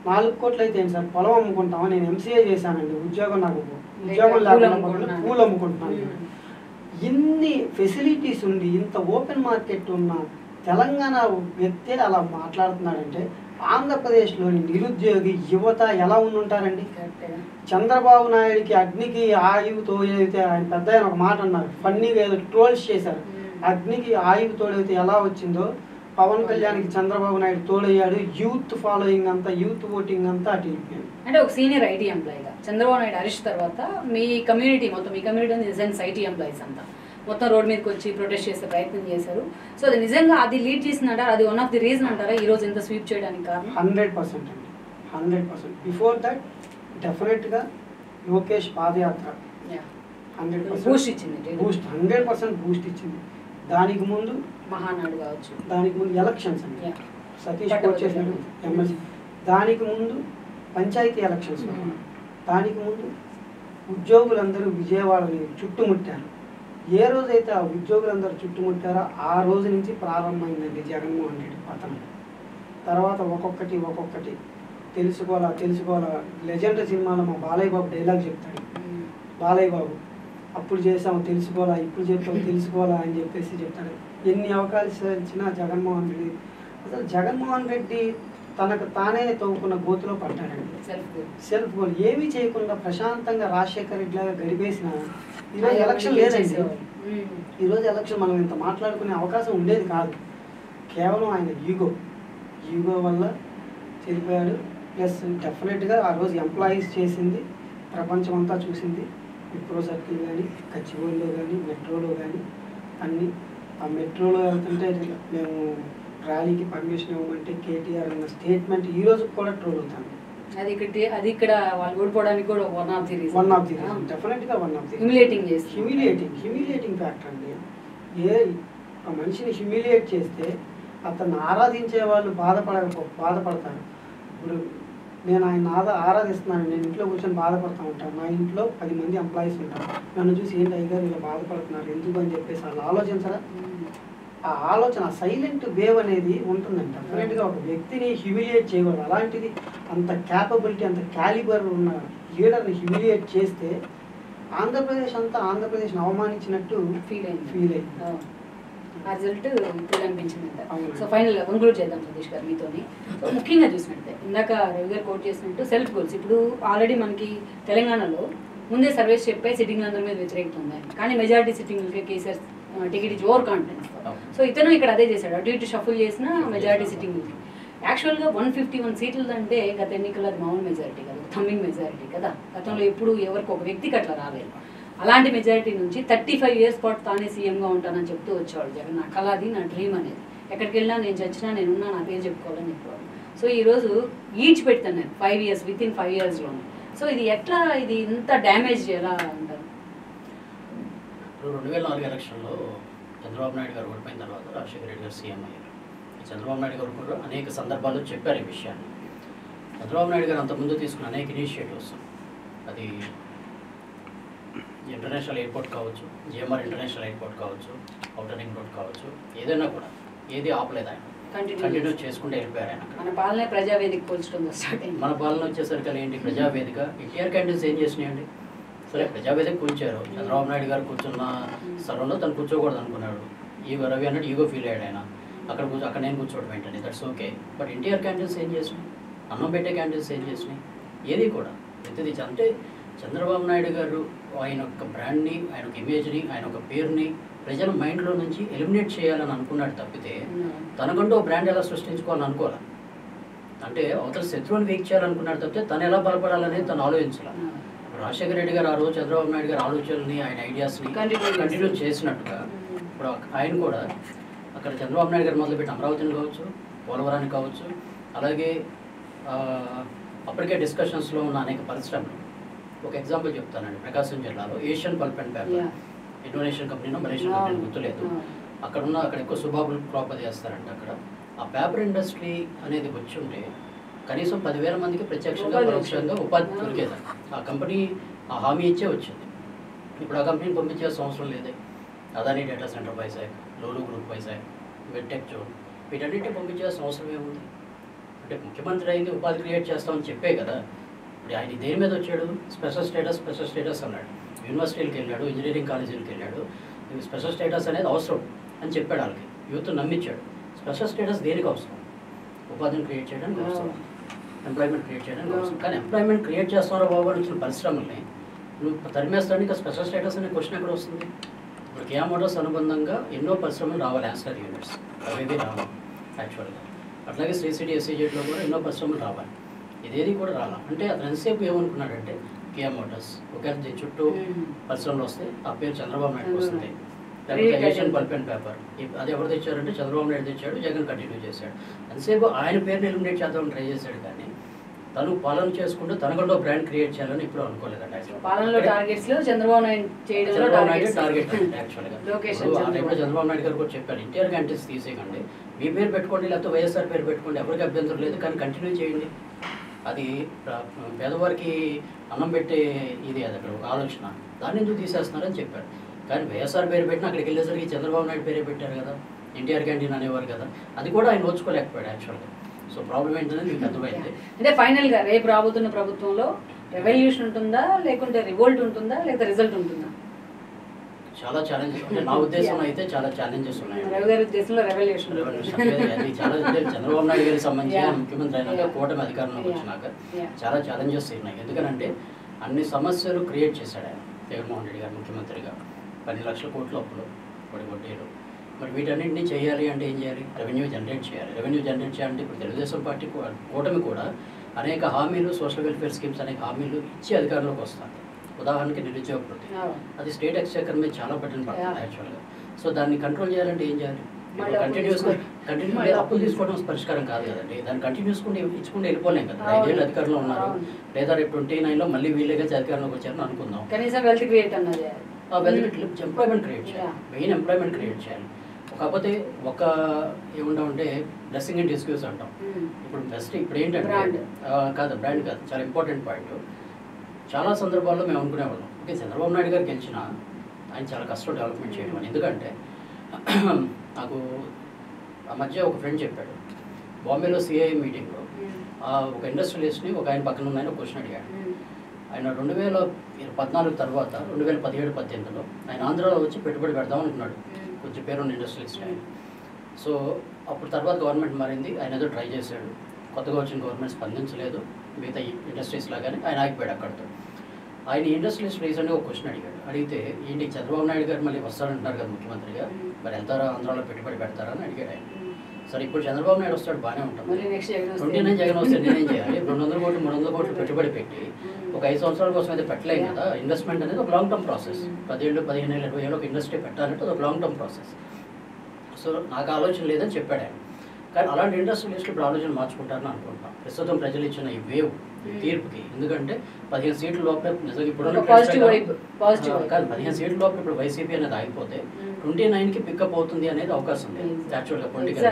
4 కోట్లు అయితే ఏంటి సార్ పొలం అమ్ముకుంటామా? నేను ఎంసీఏ చేశానండి, ఉద్యోగం లేకుండా పూలు అమ్ముకుంటున్నాను. ఇన్ని ఫెసిలిటీస్ ఉండి ఇంత ఓపెన్ మార్కెట్ ఉన్న తెలంగాణ వ్యక్తే అలా మాట్లాడుతున్నాడంటే ఆంధ్రప్రదేశ్లోని నిరుద్యోగి యువత ఎలా ఉంటారండి? చంద్రబాబు నాయుడికి అగ్నికి ఆయువు తోడైతే, ఆయన పెద్ద ఒక మాట అన్నారు, ఫన్నీగా ఏదో ట్రోల్స్ చేశారు. అగ్నికి ఆయువు తోడైతే ఎలా వచ్చిందో పవన్ కళ్యాణ్కి చంద్రబాబు నాయుడు తోడయ్యాడు. యూత్ ఫాలోయింగ్ అంతా, యూత్ ఓటింగ్ అంతా అటు వెళ్ళిపోయింది. అంటే ఒక సీనియర్ ఐటీ ఎంప్లాయీగా చంద్రబాబు నాయుడు అరెస్ట్ తర్వాత మీ కమ్యూనిటీ మొత్తం, మీ కమ్యూనిటీ నిజంగా ఐటీ ఎంప్లాయీస్ అంతా మొత్తం రోడ్ మీదకి వచ్చి ప్రొటెస్ట్ చేసే ప్రయత్నం చేశారు. సో అది నిజంగా అది లీడ్ చేసిందంటారా? అది వన్ ఆఫ్ ది రీజన్ అంటారా ఈ రోజు ఎంత స్వీప్ చేయడానికి కారణం? 100% అండి, 100%. బిఫోర్ దట్ డెఫినెట్గా లోకేష్ పాదయాత్ర 100% బూస్ట్ ఇచ్చింది, 100% బూస్ట్ ఇచ్చింది. దానికి ముందు మహానాడు కావచ్చు, దానికి ముందు ఎలక్షన్స్ అండి, సతీష్ వచ్చేసాడు ఎమ్మెల్సీ. దానికి ముందు పంచాయతీ ఎలక్షన్స్, దానికి ముందు ఉద్యోగులందరూ విజయవాడని చుట్టుముట్టారు. ఏ రోజైతే ఆ ఉద్యోగులందరూ చుట్టుముట్టారో ఆ రోజు నుంచి ప్రారంభమైందండి జగన్మోహన్ రెడ్డి పతనం. తర్వాత ఒక్కొక్కటి తెలుసుకోవాలా. లెజెండ్ సినిమాలో మా బాలయ్య బాబు డైలాగ్ చెప్తాడు, బాలయ్య బాబు అప్పుడు చేసాము తెలుసుకోవాలా, ఇప్పుడు చెప్తాము తెలుసుకోవాలా అని చెప్పేసి చెప్తాడు. ఎన్ని అవకాశాలు ఇచ్చినా జగన్మోహన్ రెడ్డి తనకు తానే తవ్వుకున్న గోతులో పడ్డాడండి. సెల్ఫ్ గోల్ ఏమీ చేయకుండా ప్రశాంతంగా రాజశేఖర్ రెడ్డి లాగా గడిపేసిన ఈరోజు ఎలక్షన్ లేదండి. ఈరోజు ఎలక్షన్ మనం ఇంత మాట్లాడుకునే అవకాశం ఉండేది కాదు. కేవలం ఆయన ఈగో వల్ల చనిపోయాడు. ప్లస్ డెఫినెట్గా ఆ రోజు ఎంప్లాయీస్ చేసింది ప్రపంచం అంతా చూసింది. విప్రో సర్కిల్ కానీ, గచ్చిబౌలిలో కానీ, మెట్రోలో కానీ అన్నీ. ఆ మెట్రోలో వెళ్తుంటే మేము ర్యాలీకి పర్మిషన్ ఇవ్వమంటే కేటీఆర్ అన్న స్టేట్మెంట్ ఈ రోజు కూడా ట్రోల్ అవుతాను. అది ఇక్కడ వాళ్ళు ఓడిపోవడానికి కూడా వన్ ఆఫ్ ది రీజన్, డెఫినెట్గా one of the humiliating factor అండి. ఒక మనిషిని హ్యూమిలియేట్ చేస్తే అతన్ని ఆరాధించే వాళ్ళు బాధపడతారు. ఇప్పుడు నేను ఆయన ఆరాధిస్తున్నాను, నేను ఇంట్లో కూర్చొని బాధపడుతూ ఉంటాను. నా ఇంట్లో 10 మంది ఎంప్లాయీస్ ఉంటారు, నన్ను చూసి ఏంటి అయ్యారు ఇలా బాధపడుతున్నారు ఎందుకు అని చెప్పేసి వాళ్ళు ఆలోచించరా? ఆ ఆలోచన సైలెంట్ వేవ్ అనేది ఉంటుందండి. డెఫినెట్గా ఒక వ్యక్తిని హ్యూమిలియేట్ చేయకూడదు. అలాంటిది అంత క్యాపబిలిటీ, అంత క్యాలిబర్ ఉన్న లీడర్ని హ్యూమిలియేట్ చేస్తే ఆంధ్రప్రదేశ్ని అవమానించినట్టు ఫీల్ అయింది. ఆ రిజల్ట్ ఇప్పుడు కనిపించిందంట. సో ఫైనల్గా కంక్లూడ్ చేద్దాం సతీష్ గారు మీతోని. సో ముఖ్యంగా చూసినట్టే ఇందాక రవి గారు కోట్ చేసినట్టు సెల్ఫ్ గోల్స్. ఇప్పుడు ఆల్రెడీ మనకి తెలంగాణలో ముందే సర్వేస్ చెప్పే సిట్టింగ్లు అందరి మీద వ్యతిరేకత ఉంది, కానీ మెజారిటీ సిట్టింగ్లకి కేసీఆర్ టికెట్ ఇచ్చి ఓవర్ కాన్ఫిడెన్స్. సో ఇతను ఇక్కడ అదే చేశాడు, అటు ఇటు షఫుల్ చేసిన మెజారిటీ సిట్టింగ్లకి. యాక్చువల్గా 151 సీట్లు అంటే గత ఎన్నికల్లో అది మామూలు మెజారిటీ కాదు, థమ్మింగ్ మెజారిటీ కదా. గతంలో ఎప్పుడు ఎవరికి ఒక వ్యక్తికి అట్లా రాలేదు. అలాంటి మెజారిటీ నుంచి 35 years పాటు తానే సీఎంగా ఉంటానని చెప్తూ వచ్చేవాడు జగన్. నా కళ అది, నా డ్రీమ్ అనేది. ఎక్కడికి వెళ్ళినా నేను చచ్చినా నేనున్నా, నా పేరు చెప్పుకోవాలని చెప్పేవాడు. సో ఈరోజు ఈడ్చి పెడతాను నేను 5 years, వితిన్ 5 yearsలోనే. సో ఇది ఎట్లా, ఇది ఇంత డ్యామేజ్ ఎలా అంటారు? ఇప్పుడు 2004 ఎలక్షన్లో చంద్రబాబు నాయుడు గారు ఓడిపోయిన తర్వాత రాజశేఖర రెడ్డి గారు సీఎం అయ్యారు. చంద్రబాబు నాయుడు గారు కూడా అనేక సందర్భాల్లో చెప్పారు ఈ విషయాన్ని. చంద్రబాబు నాయుడు గారు అంతకుముందు తీసుకున్న అనేక ఇనిషియేటివ్స్, అది ఇంటర్నేషనల్ ఎయిర్పోర్ట్ కావచ్చు, జిఎంఆర్ ఇంటర్నేషనల్ ఎయిర్పోర్ట్ కావచ్చు, ఔటర్ రింగ్ రోడ్ కావచ్చు, ఏదైనా కూడా ఏది ఆపలేదు ఆయన. కంటిన్యూ చేసుకుంటూ వెళ్ళిపోయారు ఆయన. మన పాలనే ప్రజావేదిక పోల్చడం స్టార్ట్ అయింది. మన పాలన వచ్చేసరికి ఏంటి ప్రజావేదిక, ఎన్టీఆర్ క్యాంటీన్స్ ఏం చేసినాయండి? సరే ప్రజావేదిక కూర్చారు, చంద్రబాబు నాయుడు గారు కూర్చున్న స్థలంలో తను కూర్చోకూడదు అనుకున్నాడు, ఈగో రవి అన్నట్టు ఈగో ఫీల్ అయ్యాడు ఆయన. అక్కడ నేను కూర్చోవడం ఏంటండి, that's okay. But NTR canteens ఏం చేసినాయి, అన్నం పెట్టే క్యాంటీన్స్ ఏం చేసినాయి, ఏది కూడా ప్రతిదీ. అంటే చంద్రబాబు నాయుడు గారు ఆయన యొక్క బ్రాండ్ని, ఆయన ఒక ఇమేజ్ని, ఆయన ఒక పేరుని ప్రజల మైండ్లో నుంచి ఎలిమినేట్ చేయాలని అనుకున్నాడు తప్పితే తనకంటూ ఒక బ్రాండ్ ఎలా సృష్టించుకోవాలని అనుకోవాలి. అంటే అవతల శత్రువుని వీక్ చేయాలనుకున్నాడు తప్పితే తను ఎలా బలపడాలనేది తను ఆలోచించాలి. రాజశేఖర రెడ్డి గారు ఆ రోజు చంద్రబాబు నాయుడు గారు ఆలోచనల్ని, ఆయన ఐడియాస్ని కంటిన్యూ చేసినట్టుగా ఇప్పుడు ఆయన కూడా అక్కడ చంద్రబాబు నాయుడు గారు మొదలుపెట్టి అమరావతిని కావచ్చు, పోలవరాన్ని కావచ్చు, అలాగే అప్పటికే డిస్కషన్స్లో ఉన్న అనేక పరిశ్రమలు. ఒక ఎగ్జాంపుల్ చెప్తానండి, ప్రకాశం జిల్లాలో Asian pulp and paper, Indonesian కంపెనీనో మలేషియన్ కంపెనీ గుర్తులేదు, అక్కడ ఎక్కువ సుబాబులు క్రాప్ అది చేస్తారంట. అక్కడ ఆ పేపర్ ఇండస్ట్రీ అనేది వచ్చి ఉంటే కనీసం 10,000 మందికి ప్రత్యక్షంగా పరోక్షంగా ఉపాధి దొరికేది. ఆ కంపెనీ ఆ హామీ ఇచ్చే వచ్చింది. ఇప్పుడు ఆ కంపెనీని పంపించాల్సిన అవసరం లేదే. Adani data centre Vizag, Lulu group Vizag, వెట్టెక్ జోన్, వీటన్నిటిని పంపించాల్సిన అవసరం ఏముంది? అంటే ముఖ్యమంత్రి అయింది ఉపాధి క్రియేట్ చేస్తామని చెప్పే కదా. ఇప్పుడు ఆయన దేని మీద వచ్చాడు, స్పెషల్ స్టేటస్ అన్నాడు. యూనివర్సిటీలకు వెళ్ళాడు, ఇంజనీరింగ్ కాలేజీలకు వెళ్ళాడు, స్పెషల్ స్టేటస్ అనేది అవసరం అని చెప్పాడు. వాళ్ళకి యూత్ నమ్మించాడు. స్పెషల్ స్టేటస్ దేనికి అవసరం? ఉపాధిని క్రియేట్ చేయడానికి అవసరం, ఎంప్లాయ్మెంట్ క్రియేట్ చేయడానికి అవసరం. కానీ ఎంప్లాయ్మెంట్ క్రియేట్ చేస్తున్నారో బాబు అని వచ్చిన పరిశ్రమల్ని నువ్వు తరిమేస్తానికి ఇంకా స్పెషల్ స్టేటస్ అనే క్వశ్చన్ ఎక్కడ వస్తుంది? ఇప్పుడు కియా మోటార్స్ అనుబంధంగా ఎన్నో పరిశ్రమలు రావాలి, యాన్సిలరీ యూనిట్స్ అవేవి రావాలి యాక్చువల్గా. అట్లాగే శ్రీసిటీ ఎస్సీజెడ్లో కూడా ఎన్నో పరిశ్రమలు రావాలి, ఇదేది కూడా రాలా. అంటే అతను ఎంతసేపు ఏమనుకున్నాడంటే కియా మోటార్స్ ఒకవేళ దీని చుట్టూ పరిశ్రమలు వస్తే ఆ పేరు చంద్రబాబు నాయుడు వస్తుంది. లేకపోతే ఏషియన్ పల్ప్ అండ్ పేపర్ అది ఎవరు తెచ్చారంటే చంద్రబాబు నాయుడు తెచ్చాడు, జగన్ కంటిన్యూ చేశాడు. ఎంతసేపు ఆయన పేరుని ఎలిమినేట్ చేద్దామని ట్రై చేశాడు. కానీ తను పాలన చేసుకుంటూ తనకంటూ బ్రాండ్ క్రియేట్ చేయాలని ఇప్పుడు అనుకోలేదండి. పాలనలో టార్గెట్స్ లో చంద్రబాబు నాయుడు టార్గెట్ యాక్చువల్గా చంద్రబాబు నాయుడు గారు కూడా చెప్పారు, ఎన్టీఆర్ క్యాంటీన్స్ తీసేయకండి, మీ పేరు పెట్టుకోండి, లేకపోతే వైఎస్ఆర్ పేరు పెట్టుకోండి, ఎవరికి అభ్యంతరం లేదు, కానీ కంటిన్యూ చేయండి. అది పేదవారికి అన్నం పెట్టే ఇది అది అక్కడ ఒక ఆలోచన, దాన్ని ఎందుకు తీసేస్తున్నారని చెప్పారు. కానీ వైఎస్ఆర్ పేరు పెట్టిన అక్కడికి వెళ్ళేసరికి చంద్రబాబు నాయుడు పేరే పెట్టారు కదా, ఎన్టీఆర్ క్యాంటీన్ అనేవారు కదా, అది కూడా ఆయన ఓర్చుకోలేకపోయాడు యాక్చువల్గా. సో ప్రాబ్లం ఏంటనేది మీకు అర్థమైంది. అంటే ఫైనల్గా రేపు రాబోతున్న ప్రభుత్వంలో రెవల్యూషన్ ఉంటుందా, లేకుంటే రివోల్ట్ ఉంటుందా, లేకపోతే రిజల్ట్ ఉంటుందా? చాలా ఛాలెంజెస్ ఉన్నాయి నా ఉద్దేశంలో, అయితే చాలా ఛాలెంజెస్ ఉన్నాయి. రవి గారి ఉద్దేశంలో రెవల్యూషన్ చాలా చంద్రబాబు నాయుడు గారికి సంబంధించి ముఖ్యమంత్రి అయినాక కూటమి అధికారంలోకి వచ్చినాక చాలా ఛాలెంజెస్ ఉన్నాయి. ఎందుకంటే అన్ని సమస్యలు క్రియేట్ చేశాడు ఆయన, జగన్మోహన్ రెడ్డి గారు ముఖ్యమంత్రిగా. 10 లక్షల కోట్ల అప్పులు, వడ్డీలు. మరి వీటన్నింటినీ చేయాలి అంటే ఏం చేయాలి? రెవెన్యూ జనరేట్ చేయాలి. రెవెన్యూ జనరేట్ చేయాలంటే ఇప్పుడు తెలుగుదేశం పార్టీ కూటమి కూడా అనేక హామీలు, సోషల్ వెల్ఫేర్ స్కీమ్స్ అనేక హామీలు ఇచ్చి అధికారంలోకి వస్తుంది. ఉదాహరణకి నిరుద్యోగ వృత్తి, అది స్టేట్ ఎక్స్చెక్కర్ మీద చాలా బటన్ పడుతుంది యాక్చువల్గా. సో దాన్ని కంట్రోల్ చేయాలంటే ఏం చేయాలి? కంటిన్యూ అప్పులు తీసుకోవడం పరిష్కారం కాదు కదండి. దాన్ని కంటిన్యూస్గా ఇచ్చుకుంటూ వెళ్ళిపోలేం కదా. 5 ఏళ్ళు అధికారంలో ఉన్నారు, లేదా రేపు 29లో మళ్ళీ వీళ్ళేగా అధికారంలోకి వచ్చారని అనుకుందాం. కనీసం వెల్త్ క్రియేట్ అన్నది, ఎంప్లాయ్మెంట్ క్రియేట్ చేయాలి, మెయిన్ ఎంప్లాయ్మెంట్ క్రియేట్ చేయాలి. కాకపోతే ఒక ఏముంటామంటే బ్లెస్సింగ్ అండ్ డిస్క్యూస్ అంటాం. ఇప్పుడు బెస్ట్ ఇప్పుడు ఏంటంటే కాదు, బ్రాండ్ కాదు, చాలా ఇంపార్టెంట్ పాయింట్. చాలా సందర్భాల్లో మేము అనుకునేవాళ్ళం, ఓకే చంద్రబాబు నాయుడు గారికి గెలిచిన ఆయన చాలా కష్టం డెవలప్మెంట్ చేయడం అని. ఎందుకంటే నాకు ఆ మధ్య ఒక ఫ్రెండ్ చెప్పాడు, బాంబేలో సిఐ మీటింగ్లో ఒక ఇండస్ట్రియలిస్ట్ని ఒక ఆయన పక్కన ఉన్న ఆయన ఒక క్వశ్చన్ అడిగాడు. ఆయన 2014 తర్వాత 2017-18లో ఆయన ఆంధ్రాలో వచ్చి పెట్టుబడి పెడదాం అనుకున్నాడు, కొంచెం పేరున్న ఇండస్ట్రియలిస్ట్ ఆయన. సో అప్పుడు తర్వాత గవర్నమెంట్ మారింది, ఆయన ఏదో ట్రై చేశాడు, కొత్తగా వచ్చిన గవర్నమెంట్ స్పందించలేదు, మిగతా ఇండస్ట్రీస్ లాగానే ఆయన ఆగిపోయాడు అక్కడితో. ఆయన ఇండస్ట్రియలిస్ట్ రీసెంట్గా ఒక క్వశ్చన్ అడిగితే ఏంటి చంద్రబాబు నాయుడు గారు మళ్ళీ వస్తారంటున్నారు కదా ముఖ్యమంత్రిగా, మరి వెళ్తారా ఆంధ్రాలో పెట్టుబడి పెడతారని అడిగాడు ఆయన. సరే ఇప్పుడు చంద్రబాబు నాయుడు వస్తాడు బాగానే ఉంటాం, 29 జగన్ వస్తే నేనేం చేయాలి? 200 కోట్లు 300 కోట్లు పెట్టుబడి పెట్టి ఒక 5 సంవత్సరాల కోసం అయితే పెట్టలేం కదా. ఇన్వెస్ట్మెంట్ అనేది ఒక లాంగ్ టర్మ్ ప్రాసెస్. 10 ఏళ్ళు 15 ఏళ్ళు 20 ఏళ్ళు ఒక ఇండస్ట్రీ పెట్టాలంటే అది ఒక లాంగ్ టర్మ్ ప్రాసెస్. సో నాకు ఆలోచన లేదని చెప్పాడు ఆయన. కానీ అలాంటి ఇండస్ట్రియలిస్టులు ఇప్పుడు ఆలోచన మార్చుకుంటారని అనుకుంటున్నాం ప్రస్తుతం ప్రజలు ఇచ్చిన ఈ వేవ్ తీర్పుకి. ఎందుకంటే 15 సీట్ల లోపల నిజంగా ఇప్పుడు కాదు, 15 సీట్ల లోపల ఇప్పుడు వైసీపీ అనేది ఆగిపోతే 29కి పికప్ అవుతుంది అనేది అవకాశం ఉంది యాక్చువల్గా పొలిటికల్.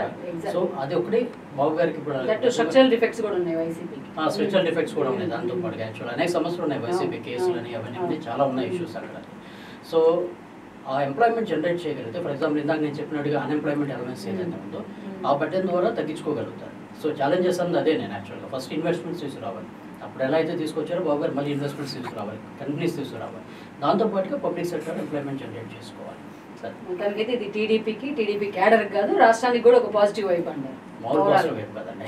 సో అది ఒకటి బాబు గారికి ఇప్పుడు స్ట్రక్చరల్ డిఫెక్ట్స్ కూడా ఉన్నాయి వైసీపీకి. స్ట్రక్చరల్ డిఫెక్ట్స్ కూడా ఉన్నాయి దాంతో పాటు యాక్చువల్ అనేక సమస్యలు ఉన్నాయి వైసీపీ, కేసులు అని అవన్నీ చాలా ఉన్నాయి ఇష్యూస్ అక్కడ. సో ఆ ఎంప్లాయ్మెంట్ జనరేట్ చేయగలిగితే, ఫర్ ఎగ్జాంపుల్ ఇందాక నేను చెప్పినట్టుగా అన్ఎంప్లాయ్మెంట్ ఎలవెన్స్ ఏదైతే ఉందో ఆ బటన్ ద్వారా తగ్గించుకోగలుగుతారు. సో ఛాలెంజెస్ అన్నది అదే. నేను యాక్చువల్గా ఫస్ట్ ఇన్వెస్ట్మెంట్స్ తీసుకురావాలి. అప్పుడు ఎలా అయితే తీసుకొచ్చారో బాబు గారు మళ్ళీ ఇన్వెస్ట్మెంట్స్ తీసుకురావాలి, కంపెనీస్ తీసుకురావాలి. దాంతోపాటుగా పబ్లిక్ సెక్టర్ ఎంప్లాయ్మెంట్ జనరేట్ చేసుకోవాలి. సరే, మొత్తానికైతే ఇది టీడీపీ క్యాడర్ కాదు, రాష్ట్రానికి కూడా ఒక పాజిటివ్ వైపు అంటారు. మామూలు పాజిటివ్ వైపు కదండి.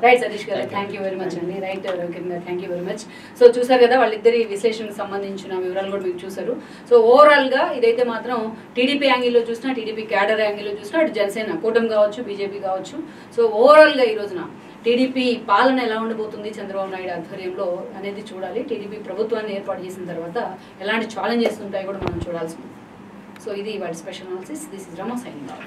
రైట్ సతీష్ గారు, థ్యాంక్ యూ వెరీ మచ్ అండి. రైట్ రవికిరణ్ గారు, thank you very much. So చూసారు కదా వాళ్ళిద్దరి విశ్లేషణకు సంబంధించిన వివరాలు కూడా మీకు చూసారు. సో ఓవరాల్గా ఇదైతే మాత్రం టీడీపీ యాంగిల్లో చూసినా, టీడీపీ క్యాడర్ యాంగిల్లో చూసినా, అటు జనసేన కూటమి కావచ్చు, బీజేపీ కావచ్చు. సో ఓవరాల్గా ఈ రోజున టీడీపీ పాలన ఎలా ఉండబోతుంది చంద్రబాబు నాయుడు ఆధ్వర్యంలో అనేది చూడాలి. టీడీపీ ప్రభుత్వాన్ని ఏర్పాటు చేసిన తర్వాత ఎలాంటి ఛాలెంజెస్ ఉంటాయో కూడా మనం చూడాల్సి ఉంది. సో ఇది వాటి special analysis. This is Rama signing off.